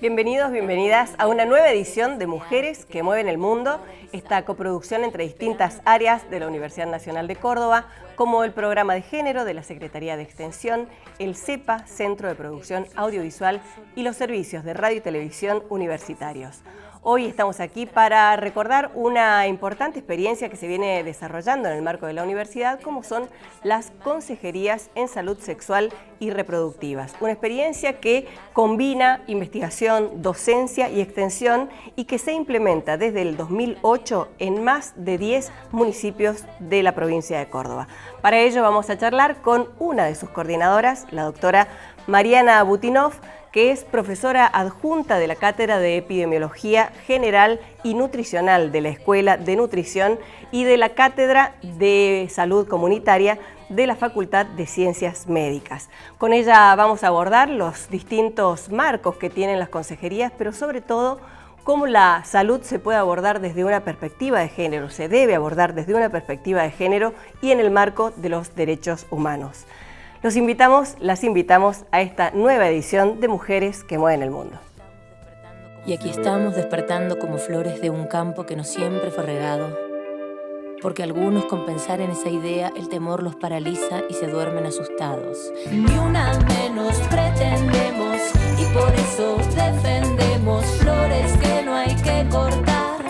Bienvenidos, bienvenidas a una nueva edición de Mujeres que Mueven el Mundo, esta coproducción entre distintas áreas de la Universidad Nacional de Córdoba, como el Programa de Género de la Secretaría de Extensión, el CEPA, Centro de Producción Audiovisual, y los servicios de radio y televisión universitarios. Hoy estamos aquí para recordar una importante experiencia que se viene desarrollando en el marco de la universidad, como son las consejerías en salud sexual y reproductivas. Una experiencia que combina investigación, docencia y extensión y que se implementa desde el 2008 en más de 10 municipios de la provincia de Córdoba. Para ello vamos a charlar con una de sus coordinadoras, la doctora Mariana Butinov, que es profesora adjunta de la Cátedra de Epidemiología General y Nutricional de la Escuela de Nutrición y de la Cátedra de Salud Comunitaria de la Facultad de Ciencias Médicas. Con ella vamos a abordar los distintos marcos que tienen las consejerías, pero sobre todo cómo la salud se puede abordar desde una perspectiva de género, se debe abordar desde una perspectiva de género y en el marco de los derechos humanos. Las invitamos a esta nueva edición de Mujeres que Mueven el Mundo. Y aquí estamos despertando como flores de un campo que no siempre fue regado. Porque algunos, con pensar en esa idea, el temor los paraliza y se duermen asustados. Ni una menos pretendemos y por eso defendemos flores que no hay que cortar.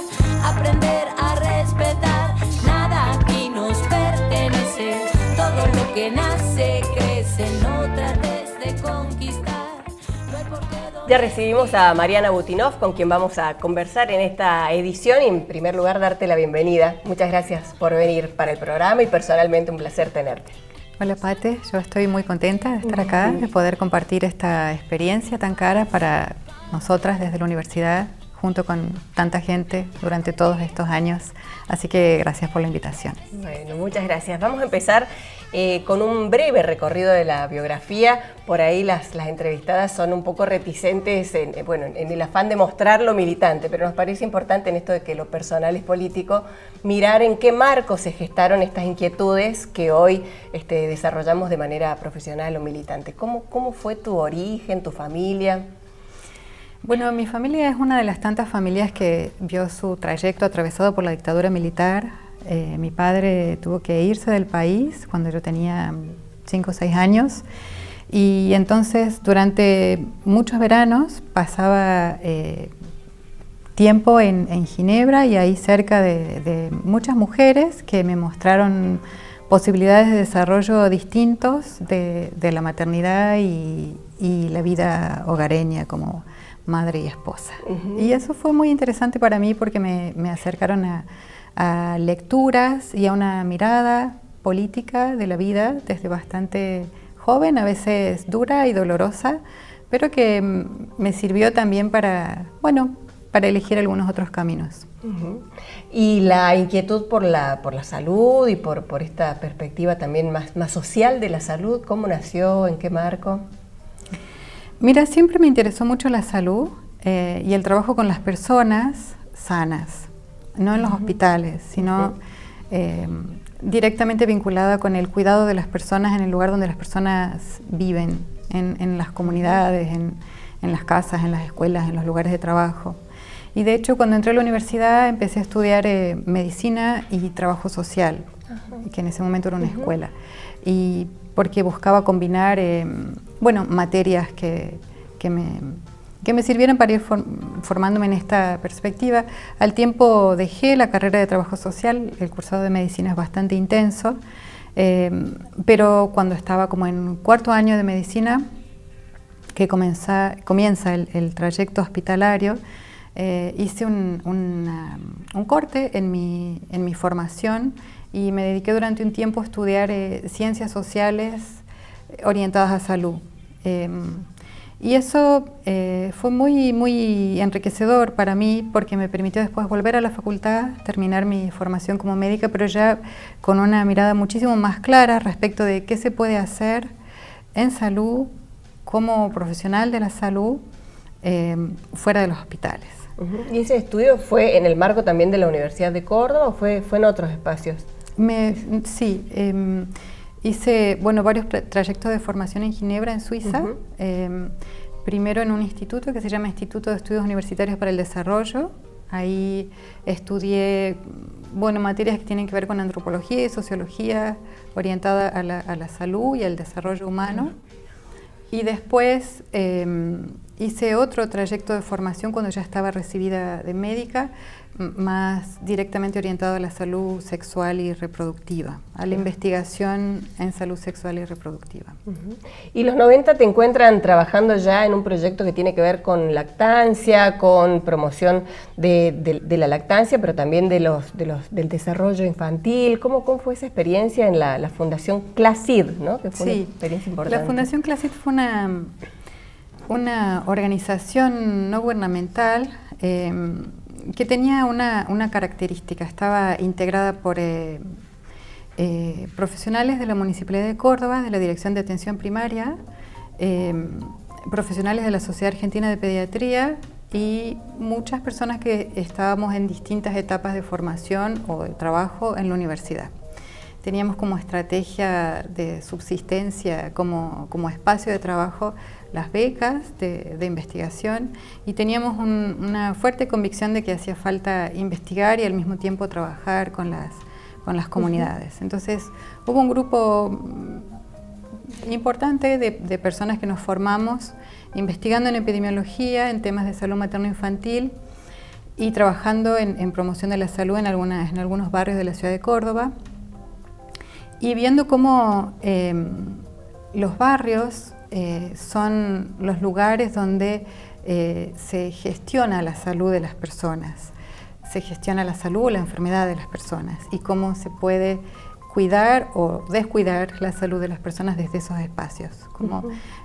Aprender a respetar, nada aquí nos pertenece. Todo lo que nace crece, no trates de conquistar. No hay por qué. Ya recibimos a Mariana Butinov, con quien vamos a conversar en esta edición, y en primer lugar darte la bienvenida. Muchas gracias por venir para el programa y personalmente un placer tenerte. Hola Pate, yo estoy muy contenta de estar acá, de poder compartir esta experiencia tan cara para nosotras desde la universidad, junto con tanta gente durante todos estos años. Así que gracias por la invitación. Bueno, muchas gracias. Vamos a empezar con un breve recorrido de la biografía. Por ahí las entrevistadas son un poco reticentes en el afán de mostrar lo militante, pero nos parece importante en esto de que lo personal es político, mirar en qué marco se gestaron estas inquietudes que hoy desarrollamos de manera profesional o militante. ¿Cómo fue tu origen, tu familia? Bueno, mi familia es una de las tantas familias que vio su trayecto atravesado por la dictadura militar. Mi padre tuvo que irse del país cuando yo tenía 5 o 6 años y entonces durante muchos veranos pasaba tiempo en Ginebra y ahí cerca de muchas mujeres que me mostraron posibilidades de desarrollo distintos de la maternidad y la vida hogareña como madre y esposa. Y eso fue muy interesante para mí porque me acercaron a lecturas y a una mirada política de la vida desde bastante joven, a veces dura y dolorosa, pero que me sirvió también para elegir algunos otros caminos. Y la inquietud por la salud y por esta perspectiva también más social de la salud, ¿cómo nació? ¿En qué marco? Mira, siempre me interesó mucho la salud y el trabajo con las personas sanas, no en los hospitales, sino directamente vinculada con el cuidado de las personas en el lugar donde las personas viven, en las comunidades, en las casas, en las escuelas, en los lugares de trabajo. Y de hecho, cuando entré a la universidad empecé a estudiar medicina y trabajo social, que en ese momento era una escuela, y porque buscaba combinar materias que me sirvieran para ir formándome en esta perspectiva. Al tiempo dejé la carrera de trabajo social, el cursado de medicina es bastante intenso, pero cuando estaba como en 4º año de medicina, que comienza el trayecto hospitalario, hice un corte en mi formación y me dediqué durante un tiempo a estudiar ciencias sociales orientadas a salud. Y eso fue muy enriquecedor para mí porque me permitió después volver a la facultad, terminar mi formación como médica, pero ya con una mirada muchísimo más clara respecto de qué se puede hacer en salud como profesional de la salud fuera de los hospitales. ¿Y ese estudio fue en el marco también de la Universidad de Córdoba o fue en otros espacios? Sí, hice varios trayectos de formación en Ginebra, en Suiza, primero en un instituto que se llama Instituto de Estudios Universitarios para el Desarrollo. Ahí estudié materias que tienen que ver con antropología y sociología orientada a la salud y al desarrollo humano. Y después hice otro trayecto de formación cuando ya estaba recibida de médica, más directamente orientado a la salud sexual y reproductiva, a la investigación en salud sexual y reproductiva. Y los 90 te encuentran trabajando ya en un proyecto que tiene que ver con lactancia, con promoción de la lactancia, pero también del desarrollo infantil. ¿Cómo fue esa experiencia en la Fundación CLACID, ¿no? Que fue una experiencia importante. La Fundación CLACID fue una organización no gubernamental que tenía una característica. Estaba integrada por profesionales de la Municipalidad de Córdoba, de la Dirección de Atención Primaria, profesionales de la Sociedad Argentina de Pediatría y muchas personas que estábamos en distintas etapas de formación o de trabajo en la universidad. Teníamos como estrategia de subsistencia, como espacio de trabajo, las becas de investigación, y teníamos una fuerte convicción de que hacía falta investigar y al mismo tiempo trabajar con las comunidades. Entonces hubo un grupo importante de personas que nos formamos investigando en epidemiología, en temas de salud materno-infantil y trabajando en promoción de la salud en algunos barrios de la ciudad de Córdoba, y viendo cómo los barrios son los lugares donde se gestiona la salud de las personas, se gestiona la salud o la enfermedad de las personas, y cómo se puede cuidar o descuidar la salud de las personas desde esos espacios, como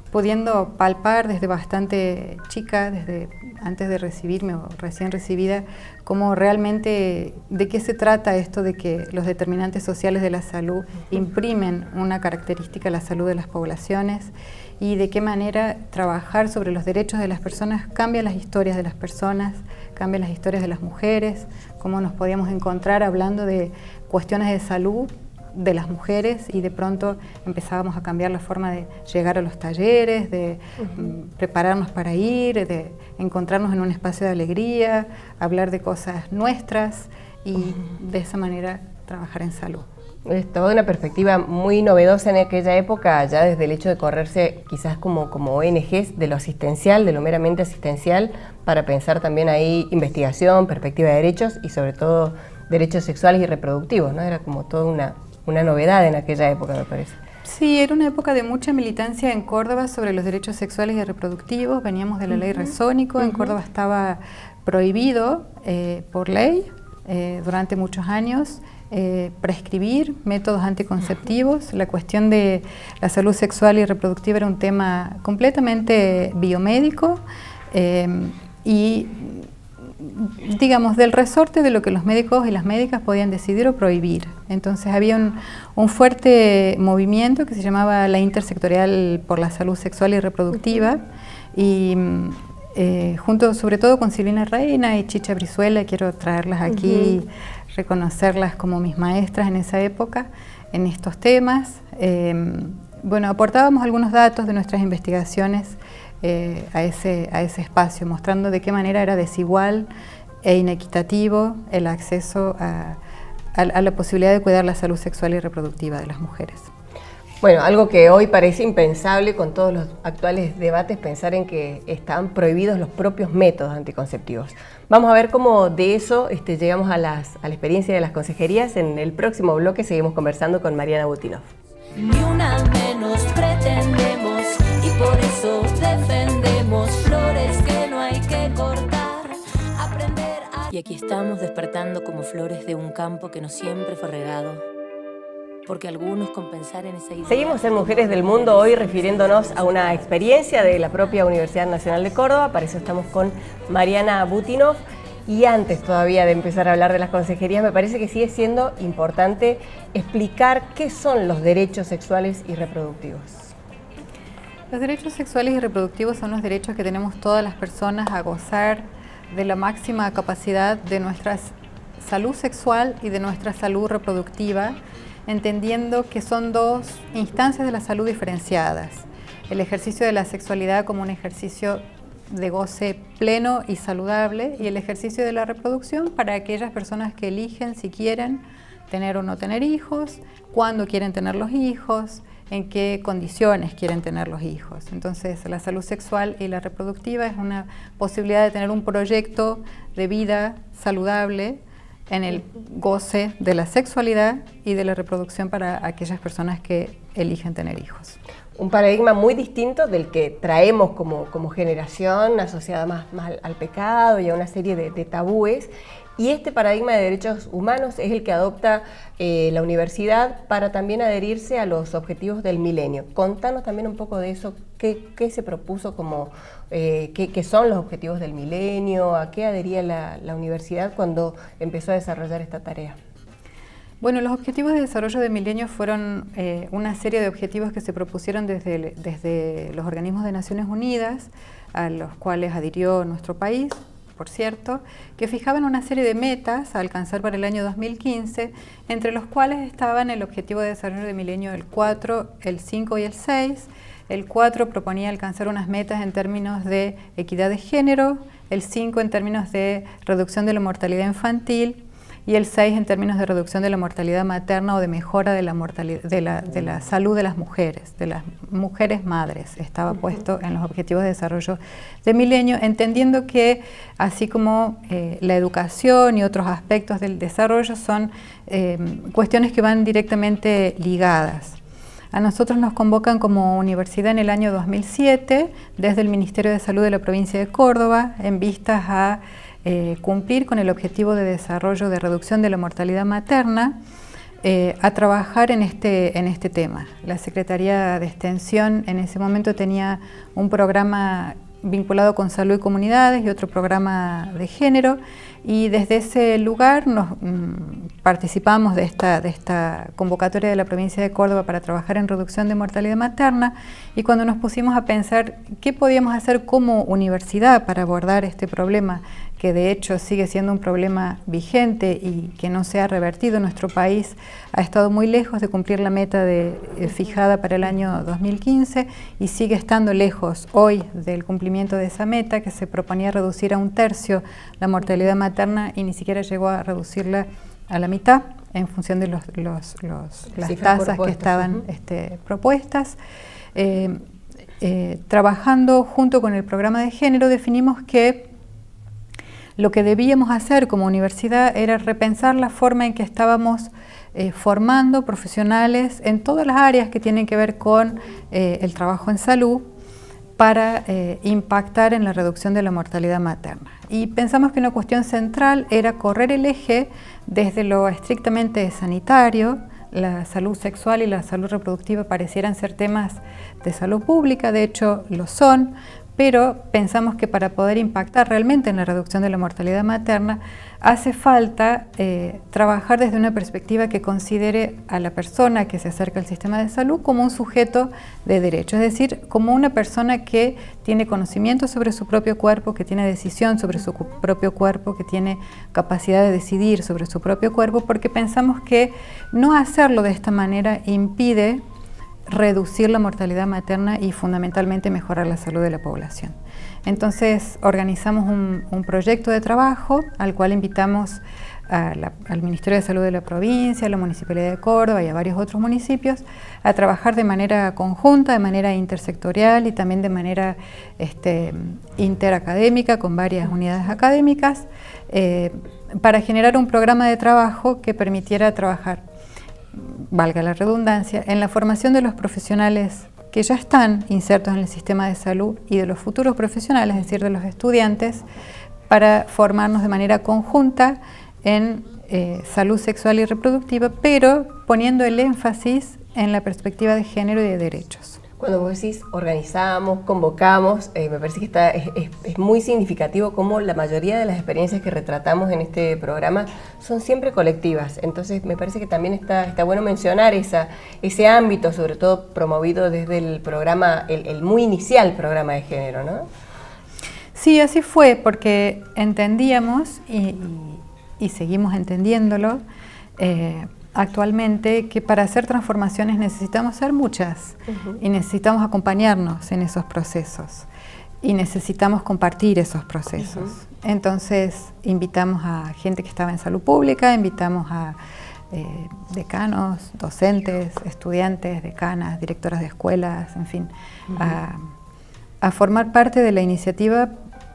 pudiendo palpar desde bastante chica, desde antes de recibirme o recién recibida, cómo realmente de qué se trata esto de que los determinantes sociales de la salud imprimen una característica a la salud de las poblaciones, y de qué manera trabajar sobre los derechos de las personas cambia las historias de las personas, cambia las historias de las mujeres, cómo nos podíamos encontrar hablando de cuestiones de salud de las mujeres y de pronto empezábamos a cambiar la forma de llegar a los talleres, de prepararnos para ir, de encontrarnos en un espacio de alegría, hablar de cosas nuestras y de esa manera trabajar en salud. Es toda una perspectiva muy novedosa en aquella época, ya desde el hecho de correrse quizás como ONGs de lo asistencial, de lo meramente asistencial, para pensar también ahí investigación, perspectiva de derechos y sobre todo derechos sexuales y reproductivos, ¿no? Era como toda una novedad en aquella época, me parece. Sí, era una época de mucha militancia en Córdoba sobre los derechos sexuales y reproductivos. Veníamos de la ley Resónico, en Córdoba estaba prohibido por ley durante muchos años prescribir métodos anticonceptivos. La cuestión de la salud sexual y reproductiva era un tema completamente biomédico y digamos, del resorte de lo que los médicos y las médicas podían decidir o prohibir. Entonces había un fuerte movimiento que se llamaba la Intersectorial por la Salud Sexual y Reproductiva, y junto sobre todo con Silvina Reina y Chicha Brizuela, quiero traerlas aquí, reconocerlas como mis maestras en esa época, en estos temas. Aportábamos algunos datos de nuestras investigaciones a ese espacio, mostrando de qué manera era desigual e inequitativo el acceso a la posibilidad de cuidar la salud sexual y reproductiva de las mujeres. Bueno, algo que hoy parece impensable con todos los actuales debates, pensar en que están prohibidos los propios métodos anticonceptivos. Vamos a ver cómo de eso llegamos a la experiencia de las consejerías. En el próximo bloque seguimos conversando con Mariana Butinov. Ni una menos pretendemos y por eso defendemos flores que no hay que cortar, aprender a... Y aquí estamos despertando como flores de un campo que no siempre fue regado, porque algunos con pensar en esa idea... Seguimos en Mujeres del Mundo, hoy refiriéndonos a una experiencia de la propia Universidad Nacional de Córdoba. Para eso estamos con Mariana Butinov. Y antes todavía de empezar a hablar de las consejerías, me parece que sigue siendo importante explicar qué son los derechos sexuales y reproductivos. Los derechos sexuales y reproductivos son los derechos que tenemos todas las personas a gozar de la máxima capacidad de nuestra salud sexual y de nuestra salud reproductiva, entendiendo que son dos instancias de la salud diferenciadas. el ejercicio de la sexualidad como un ejercicio de goce pleno y saludable, y el ejercicio de la reproducción para aquellas personas que eligen si quieren tener o no tener hijos, cuándo quieren tener los hijos, en qué condiciones quieren tener los hijos. Entonces, la salud sexual y la reproductiva es una posibilidad de tener un proyecto de vida saludable en el goce de la sexualidad y de la reproducción para aquellas personas que eligen tener hijos. Un paradigma muy distinto del que traemos como generación, asociada más al pecado y a una serie de tabúes. Y este paradigma de derechos humanos es el que adopta la universidad para también adherirse a los objetivos del milenio. Contanos también un poco de eso, qué se propuso qué son los objetivos del milenio, a qué adhería la universidad cuando empezó a desarrollar esta tarea. Bueno, los objetivos de desarrollo del milenio fueron una serie de objetivos que se propusieron desde los organismos de Naciones Unidas, a los cuales adhirió nuestro país, por cierto, que fijaban una serie de metas a alcanzar para el año 2015, entre los cuales estaban el objetivo de desarrollo del milenio el 4, el 5 y el 6. El 4 proponía alcanzar unas metas en términos de equidad de género, el 5 en términos de reducción de la mortalidad infantil, y el 6 en términos de reducción de la mortalidad materna o de mejora de la salud de las mujeres madres. Estaba puesto en los objetivos de desarrollo del milenio, entendiendo que así como la educación y otros aspectos del desarrollo son cuestiones que van directamente ligadas. A nosotros nos convocan como universidad en el año 2007 desde el Ministerio de Salud de la provincia de Córdoba en vistas a cumplir con el objetivo de desarrollo de reducción de la mortalidad materna, a trabajar en este tema. La Secretaría de Extensión en ese momento tenía un programa vinculado con salud y comunidades y otro programa de género, y desde ese lugar participamos de esta convocatoria de la provincia de Córdoba para trabajar en reducción de mortalidad materna, y cuando nos pusimos a pensar qué podíamos hacer como universidad para abordar este problema, que de hecho sigue siendo un problema vigente y que no se ha revertido, nuestro país ha estado muy lejos de cumplir la meta fijada para el año 2015 y sigue estando lejos hoy del cumplimiento de esa meta, que se proponía reducir a 1/3 la mortalidad materna y ni siquiera llegó a reducirla a la mitad en función de las tasas que estaban propuestas. Trabajando junto con el programa de género definimos que lo que debíamos hacer como universidad era repensar la forma en que estábamos formando profesionales en todas las áreas que tienen que ver con el trabajo en salud para impactar en la reducción de la mortalidad materna. Y pensamos que una cuestión central era correr el eje desde lo estrictamente sanitario. La salud sexual y la salud reproductiva parecieran ser temas de salud pública, de hecho lo son, pero pensamos que para poder impactar realmente en la reducción de la mortalidad materna hace falta trabajar desde una perspectiva que considere a la persona que se acerca al sistema de salud como un sujeto de derecho, es decir, como una persona que tiene conocimiento sobre su propio cuerpo, que tiene decisión sobre su propio cuerpo, que tiene capacidad de decidir sobre su propio cuerpo, porque pensamos que no hacerlo de esta manera impide reducir la mortalidad materna y fundamentalmente mejorar la salud de la población. Entonces organizamos un proyecto de trabajo al cual invitamos al Ministerio de Salud de la provincia, a la Municipalidad de Córdoba y a varios otros municipios a trabajar de manera conjunta, de manera intersectorial y también de manera interacadémica con varias unidades académicas para generar un programa de trabajo que permitiera trabajar, valga la redundancia, en la formación de los profesionales que ya están insertos en el sistema de salud y de los futuros profesionales, es decir, de los estudiantes, para formarnos de manera conjunta en salud sexual y reproductiva, pero poniendo el énfasis en la perspectiva de género y de derechos. Cuando vos decís organizamos, convocamos, me parece que es muy significativo cómo la mayoría de las experiencias que retratamos en este programa son siempre colectivas. Entonces me parece que también está bueno mencionar ese ámbito, sobre todo promovido desde el programa, el muy inicial programa de género, ¿no? Sí, así fue, porque entendíamos y seguimos entendiéndolo, actualmente que para hacer transformaciones necesitamos ser muchas y necesitamos acompañarnos en esos procesos y necesitamos compartir esos procesos. Entonces invitamos a gente que estaba en salud pública, invitamos a decanos, docentes, estudiantes, decanas, directoras de escuelas, en fin, a formar parte de la iniciativa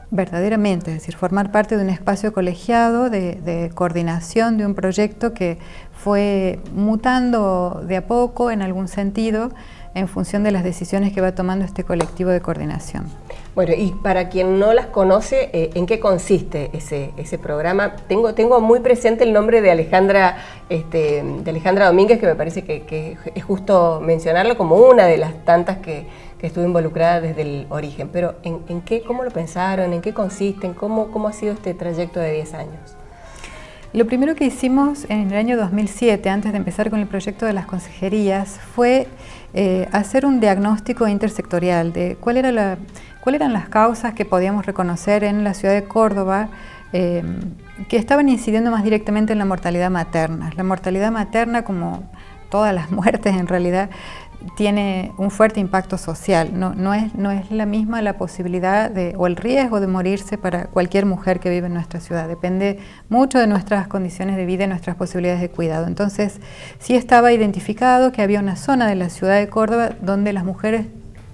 verdaderamente, es decir, formar parte de un espacio colegiado de coordinación de un proyecto que fue mutando de a poco en algún sentido en función de las decisiones que va tomando este colectivo de coordinación. Bueno, y para quien no las conoce, ¿en qué consiste ese programa? Tengo muy presente el nombre de Alejandra Domínguez, que me parece que es justo mencionarlo como una de las tantas que estuvo involucrada desde el origen. Pero ¿cómo lo pensaron? ¿En qué consisten? ¿Cómo ha sido este trayecto de 10 años? Lo primero que hicimos en el año 2007, antes de empezar con el proyecto de las consejerías, fue hacer un diagnóstico intersectorial de cuáles eran las causas que podíamos reconocer en la ciudad de Córdoba que estaban incidiendo más directamente en la mortalidad materna. La mortalidad materna, como todas las muertes en realidad, tiene un fuerte impacto social. No es la misma la posibilidad o el riesgo de morirse para cualquier mujer que vive en nuestra ciudad. Depende mucho de nuestras condiciones de vida y nuestras posibilidades de cuidado. Entonces, sí estaba identificado que había una zona de la ciudad de Córdoba donde las mujeres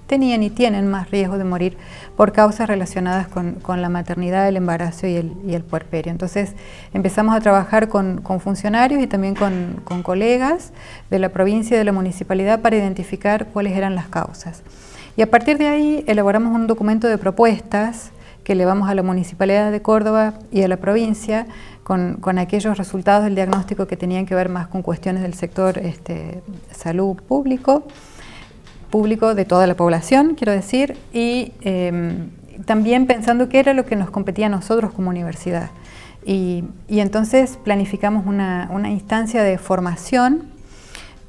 tenían y tienen más riesgo de morir por causas relacionadas con la maternidad, el embarazo y el puerperio. Entonces empezamos a trabajar con funcionarios y también con colegas de la provincia y de la municipalidad para identificar cuáles eran las causas. Y a partir de ahí elaboramos un documento de propuestas que elevamos a la Municipalidad de Córdoba y a la provincia con aquellos resultados del diagnóstico que tenían que ver más con cuestiones del sector salud público de toda la población, quiero decir, y también pensando qué era lo que nos competía a nosotros como universidad. Y entonces planificamos una instancia de formación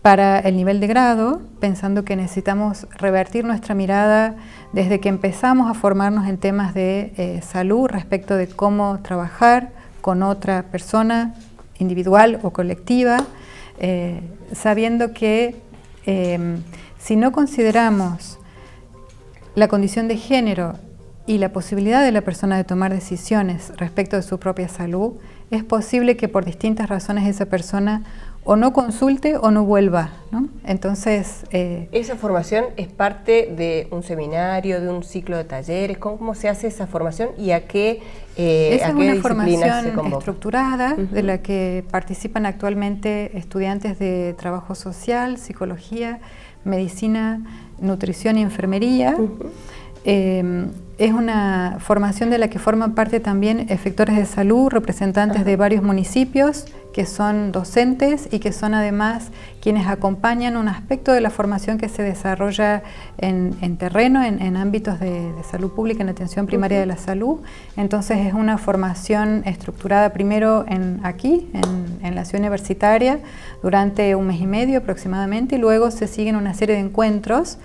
para el nivel de grado, pensando que necesitamos revertir nuestra mirada desde que empezamos a formarnos en temas de salud respecto de cómo trabajar con otra persona individual o colectiva, sabiendo que si no consideramos la condición de género y la posibilidad de la persona de tomar decisiones respecto de su propia salud, es posible que por distintas razones esa persona o no consulte o no vuelva, ¿no? Entonces... ¿Esa formación es parte de un seminario, de un ciclo de talleres? ¿Cómo se hace esa formación y a qué esa es una formación se convoca? Estructurada, de la que participan actualmente estudiantes de trabajo social, psicología, medicina, nutrición y enfermería. Es una formación de la que forman parte también efectores de salud, representantes de varios municipios que son docentes y que son además quienes acompañan un aspecto de la formación que se desarrolla en terreno, en ámbitos de salud pública, en atención primaria de la salud. Entonces es una formación estructurada primero aquí, en la ciudad universitaria, durante 1 mes y medio aproximadamente, y luego se siguen una serie de encuentros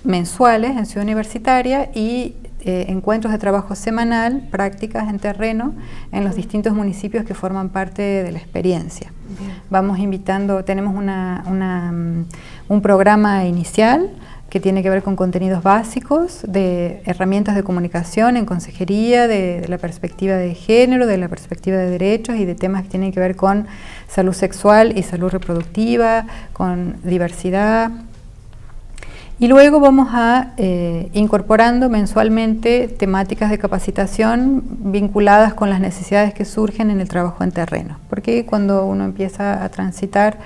mensuales en Ciudad Universitaria y encuentros de trabajo semanal, prácticas en terreno en los distintos municipios que forman parte de la experiencia. Bien. Vamos invitando, tenemos un programa inicial que tiene que ver con contenidos básicos, de herramientas de comunicación en consejería, de la perspectiva de género, de la perspectiva de derechos y de temas que tienen que ver con salud sexual y salud reproductiva, con diversidad. Y luego vamos a incorporando mensualmente temáticas de capacitación vinculadas con las necesidades que surgen en el trabajo en terreno. Porque cuando uno empieza a transitar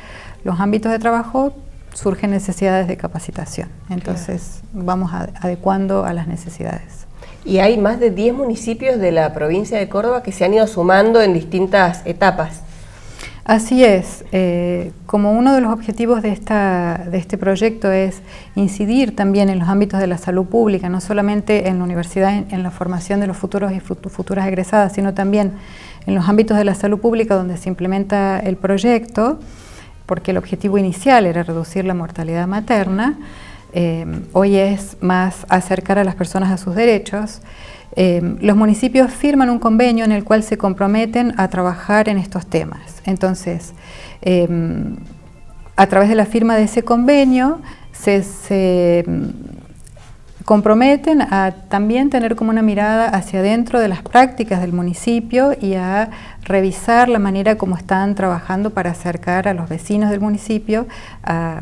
los ámbitos de trabajo, surgen necesidades de capacitación. Entonces vamos adecuando a las necesidades. Y hay más de 10 municipios de la provincia de Córdoba que se han ido sumando en distintas etapas. Así es, como uno de los objetivos de este proyecto es incidir también en los ámbitos de la salud pública, no solamente en la universidad, en la formación de los futuros y futuras egresadas, sino también en los ámbitos de la salud pública donde se implementa el proyecto, porque el objetivo inicial era reducir la mortalidad materna, hoy es más acercar a las personas a sus derechos. los municipios firman un convenio en el cual se comprometen a trabajar en estos temas. Entonces, a través de la firma de ese convenio, se comprometen a también tener como una mirada hacia adentro de las prácticas del municipio y a revisar la manera como están trabajando para acercar a los vecinos del municipio a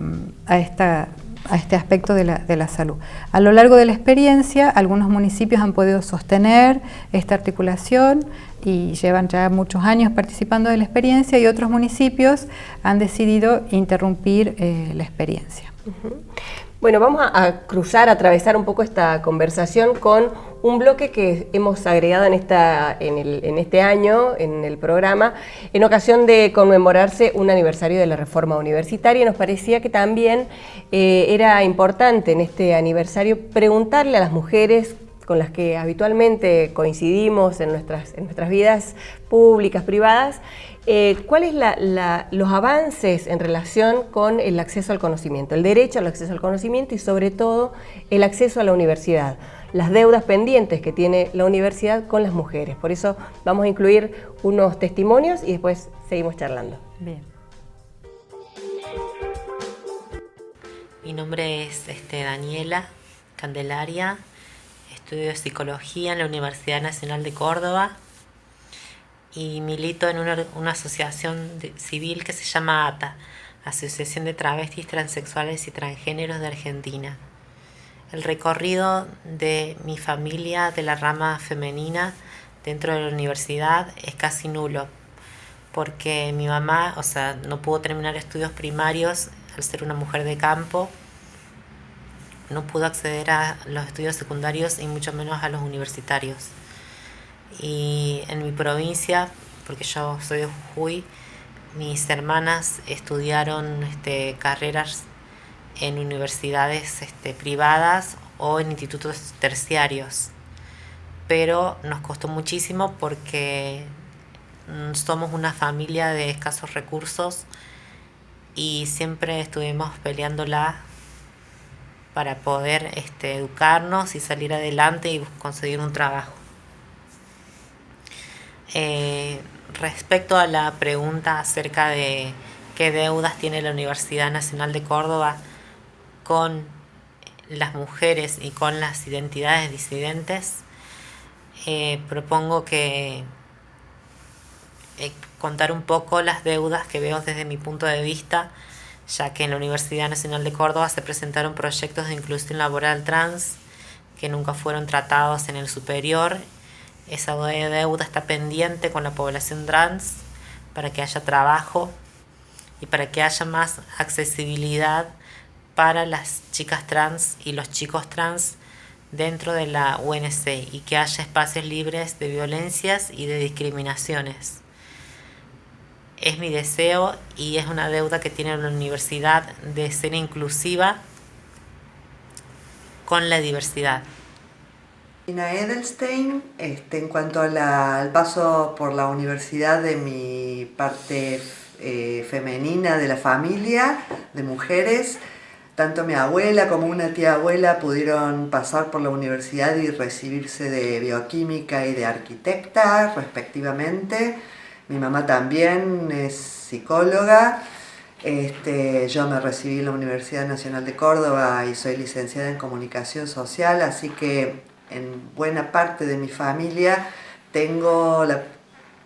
este aspecto de la salud. A lo largo de la experiencia, algunos municipios han podido sostener esta articulación y llevan ya muchos años participando de la experiencia, y otros municipios han decidido interrumpir la experiencia. Bueno, vamos a atravesar un poco esta conversación con un bloque que hemos agregado en este año, en el programa, en ocasión de conmemorarse un aniversario de la reforma universitaria. Nos parecía que también era importante en este aniversario preguntarle a las mujeres con las que habitualmente coincidimos en nuestras vidas públicas, privadas, ¿cuáles los avances en relación con el acceso al conocimiento, el derecho al acceso al conocimiento y sobre todo el acceso a la universidad, las deudas pendientes que tiene la universidad con las mujeres? Por eso vamos a incluir unos testimonios y después seguimos charlando. Bien. Mi nombre es Daniela Candelaria, estudio psicología en la Universidad Nacional de Córdoba y milito en una asociación civil que se llama ATA, Asociación de Travestis, Transexuales y Transgéneros de Argentina. El recorrido de mi familia de la rama femenina dentro de la universidad es casi nulo, porque mi mamá, no pudo terminar estudios primarios al ser una mujer de campo, no pudo acceder a los estudios secundarios y mucho menos a los universitarios. Y en mi provincia, porque yo soy de Jujuy, mis hermanas estudiaron carreras en universidades privadas o en institutos terciarios, pero nos costó muchísimo porque somos una familia de escasos recursos y siempre estuvimos peleándola para poder educarnos y salir adelante y conseguir un trabajo. Respecto a la pregunta acerca de qué deudas tiene la Universidad Nacional de Córdoba con las mujeres y con las identidades disidentes, propongo que contar un poco las deudas que veo desde mi punto de vista, ya que en la Universidad Nacional de Córdoba se presentaron proyectos de inclusión laboral trans que nunca fueron tratados en el superior. Esa deuda está pendiente con la población trans para que haya trabajo y para que haya más accesibilidad para las chicas trans y los chicos trans dentro de la UNC y que haya espacios libres de violencias y de discriminaciones. Es mi deseo y es una deuda que tiene la universidad de ser inclusiva con la diversidad. Ina Edelstein, en cuanto al paso por la universidad de mi parte femenina de la familia, de mujeres, tanto mi abuela como una tía abuela pudieron pasar por la universidad y recibirse de bioquímica y de arquitecta, respectivamente. Mi mamá también es psicóloga. Yo me recibí en la Universidad Nacional de Córdoba y soy licenciada en Comunicación Social, así que en buena parte de mi familia tengo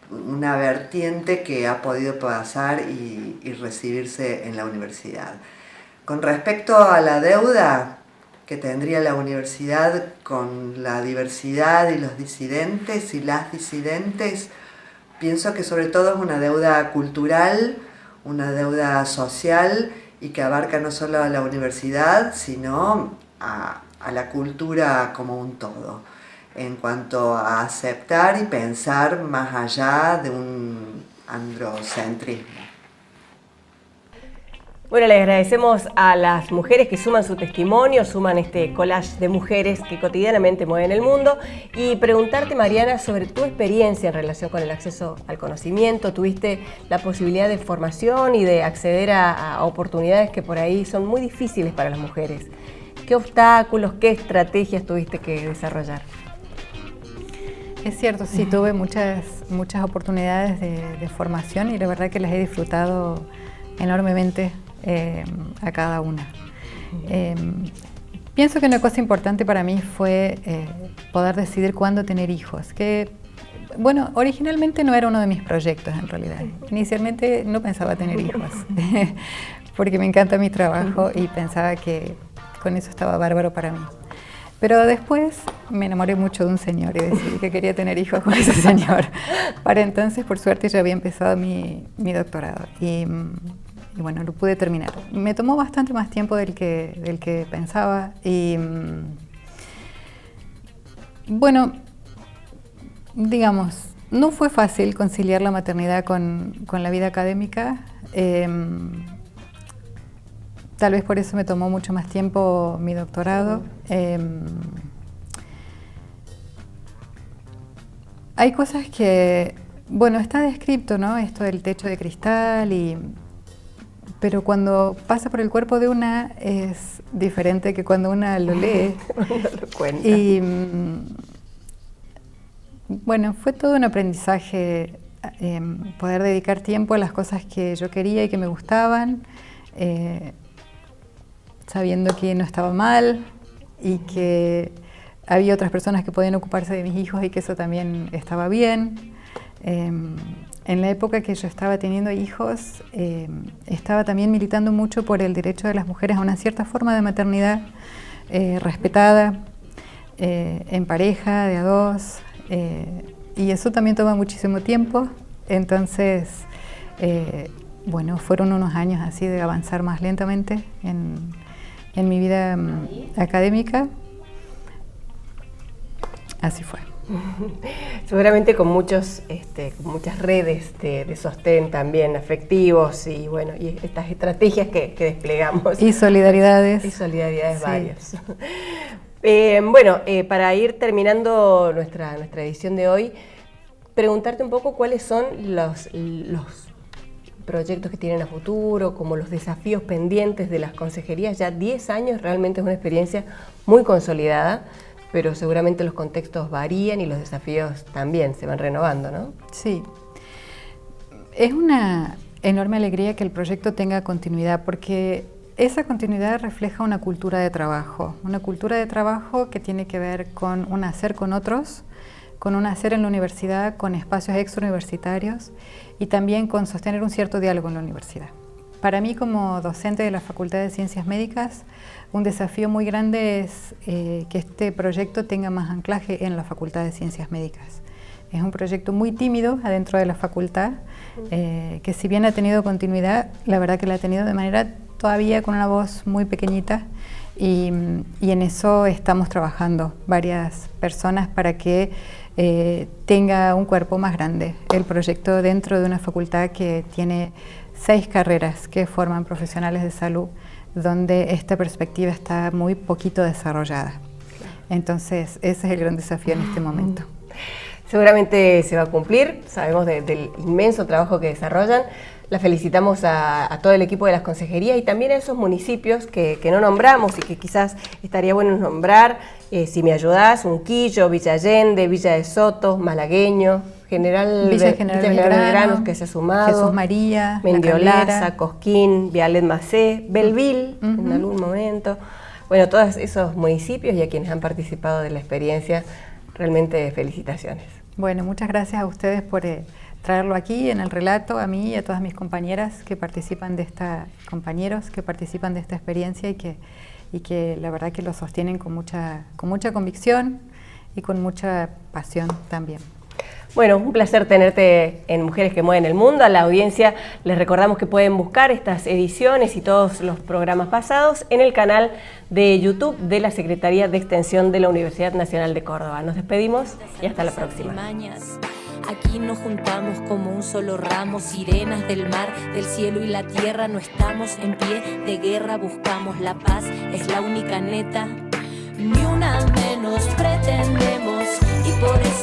una vertiente que ha podido pasar y recibirse en la universidad. Con respecto a la deuda que tendría la universidad con la diversidad y los disidentes y las disidentes, pienso que sobre todo es una deuda cultural, una deuda social y que abarca no solo a la universidad, sino a la cultura como un todo, en cuanto a aceptar y pensar más allá de un androcentrismo. Bueno, le agradecemos a las mujeres que suman su testimonio, suman este collage de mujeres que cotidianamente mueven el mundo, y preguntarte, Mariana, sobre tu experiencia en relación con el acceso al conocimiento. ¿Tuviste la posibilidad de formación y de acceder a oportunidades que por ahí son muy difíciles para las mujeres? ¿Qué obstáculos, qué estrategias tuviste que desarrollar? Es cierto, sí, tuve muchas oportunidades de formación y la verdad que las he disfrutado enormemente a cada una. Pienso que una cosa importante para mí fue poder decidir cuándo tener hijos, que bueno, originalmente no era uno de mis proyectos en realidad. Inicialmente no pensaba tener hijos, porque me encanta mi trabajo y pensaba que con eso estaba bárbaro para mí. Pero después me enamoré mucho de un señor y decidí que quería tener hijos con ese señor. Para entonces, por suerte, ya había empezado mi doctorado y bueno, lo pude terminar. Me tomó bastante más tiempo del que pensaba y bueno, digamos, no fue fácil conciliar la maternidad con la vida académica. Tal vez por eso me tomó mucho más tiempo mi doctorado. Hay cosas que, bueno, está descrito, ¿no? Esto del techo de cristal, pero cuando pasa por el cuerpo de una es diferente que cuando una lo lee. Lo cuenta. Y bueno, fue todo un aprendizaje poder dedicar tiempo a las cosas que yo quería y que me gustaban. Sabiendo que no estaba mal y que había otras personas que podían ocuparse de mis hijos y que eso también estaba bien. En la época que yo estaba teniendo hijos, estaba también militando mucho por el derecho de las mujeres a una cierta forma de maternidad respetada, en pareja, de a dos, y eso también toma muchísimo tiempo. Entonces, bueno, fueron unos años así de avanzar más lentamente en mi vida académica. Así fue. Seguramente con muchas redes de sostén también afectivos y bueno, y estas estrategias que desplegamos. Y solidaridades. Y solidaridades sí. Varias. Bueno, para ir terminando nuestra edición de hoy, preguntarte un poco cuáles son los proyectos que tienen a futuro, como los desafíos pendientes de las consejerías. Ya 10 años realmente es una experiencia muy consolidada, pero seguramente los contextos varían y los desafíos también se van renovando, ¿no? Sí. Es una enorme alegría que el proyecto tenga continuidad, porque esa continuidad refleja una cultura de trabajo que tiene que ver con un hacer con otros, con un hacer en la universidad, con espacios extrauniversitarios y también con sostener un cierto diálogo en la universidad. Para mí, como docente de la Facultad de Ciencias Médicas, un desafío muy grande es que este proyecto tenga más anclaje en la Facultad de Ciencias Médicas. Es un proyecto muy tímido adentro de la facultad, que si bien ha tenido continuidad, la verdad que la ha tenido de manera todavía con una voz muy pequeñita, y en eso estamos trabajando varias personas para que tenga un cuerpo más grande. El proyecto dentro de una facultad que tiene 6 carreras que forman profesionales de salud, donde esta perspectiva está muy poquito desarrollada. Entonces, ese es el gran desafío en este momento. Seguramente se va a cumplir, sabemos del inmenso trabajo que desarrollan. La felicitamos a todo el equipo de las consejerías y también a esos municipios que no nombramos y que quizás estaría bueno nombrar, si me ayudás, Unquillo, Villa Allende, Villa de Soto, Malagueño, Villa General Belgrano, que se ha sumado, Jesús María, Mendiolaza, Cosquín, Vialet Macé, Belville en algún momento. Bueno, todos esos municipios y a quienes han participado de la experiencia, realmente felicitaciones. Bueno, muchas gracias a ustedes por traerlo aquí en el relato, a mí y a todas mis compañeras que participan de esta experiencia y que la verdad que lo sostienen con mucha convicción y con mucha pasión también. Bueno, un placer tenerte en Mujeres que Mueven el Mundo. A la audiencia les recordamos que pueden buscar estas ediciones y todos los programas pasados en el canal de YouTube de la Secretaría de Extensión de la Universidad Nacional de Córdoba. Nos despedimos y hasta la próxima. Aquí nos juntamos como un solo ramo, sirenas del mar, del cielo y la tierra. No estamos en pie de guerra, buscamos la paz, es la única neta. Ni una menos pretendemos y por eso